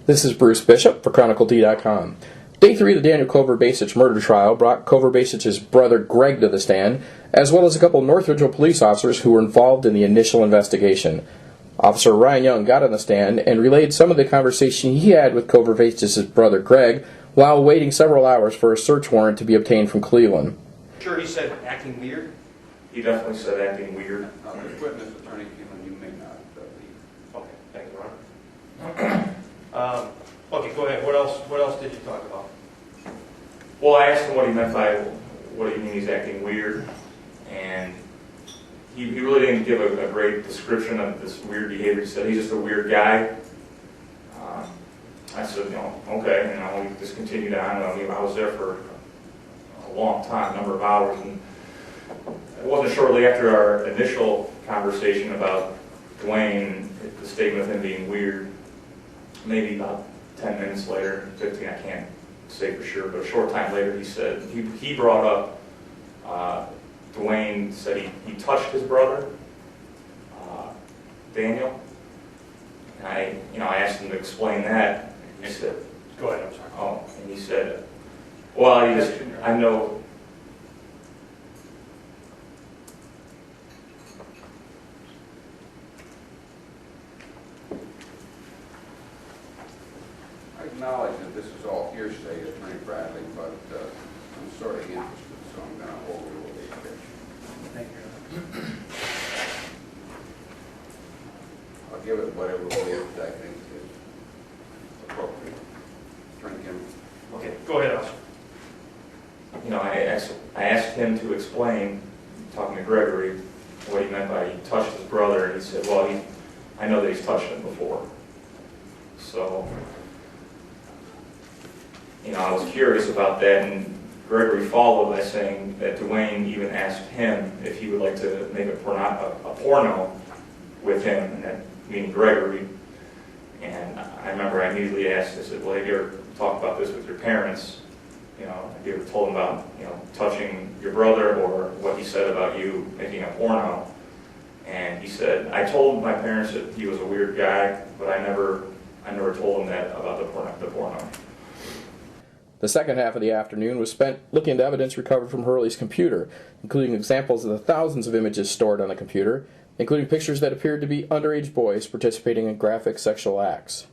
This is Bruce Bishop for ChronicleD.com. Day 3 of the Daniel Kovarbasich murder trial brought Kovarbasich's brother Greg to the stand, as well as a couple of Northridge police officers who were involved in the initial investigation. Officer Ryan Young got on the stand and relayed some of the conversation he had with Kovarbasich's brother Greg while waiting several hours for a search warrant to be obtained from Cleveland. Sure, he said acting weird? He definitely said acting weird. The witness attorney came and you may not leave. Okay, thank you, Ron. Okay, go ahead. What else did you talk about? Well, I asked him what he meant by, what do you mean he's acting weird? And he really didn't give a great description of this weird behavior. He said he's just a weird guy. I said, okay, we just continued on. I was there for a long time, a number of hours, and it wasn't shortly after our initial conversation about Dwayne, the statement of him being weird, maybe about 10 minutes later, 15, I can't say for sure, but a short time later he said, he brought up, Dwayne said he touched his brother, Daniel, and I asked him to explain that, and he said, Go ahead, I'm sorry. oh, and he said, well, I know. I acknowledge that this is all hearsay, Attorney Bradley, but I'm sort of interested, so I'm going to overrule the objection. Thank you. I'll give it whatever weight I think is appropriate. Attorney Kim. Okay, go ahead, Officer. I asked him to explain, talking to Gregory, what he meant by he touched his brother, and he said, well, I know that he's touched him before. So, I was curious about that, and Gregory followed by saying that Dwayne even asked him if he would like to make a porno with him, and that, meaning Gregory. And I remember I immediately asked, I said, well, have you ever talked about this with your parents? Have you ever told them about, touching your brother, or what he said about you making a porno? And he said, I told my parents that he was a weird guy, but I never told them that about the porno. The second half of the afternoon was spent looking into evidence recovered from Hurley's computer, including examples of the thousands of images stored on the computer, including pictures that appeared to be underage boys participating in graphic sexual acts.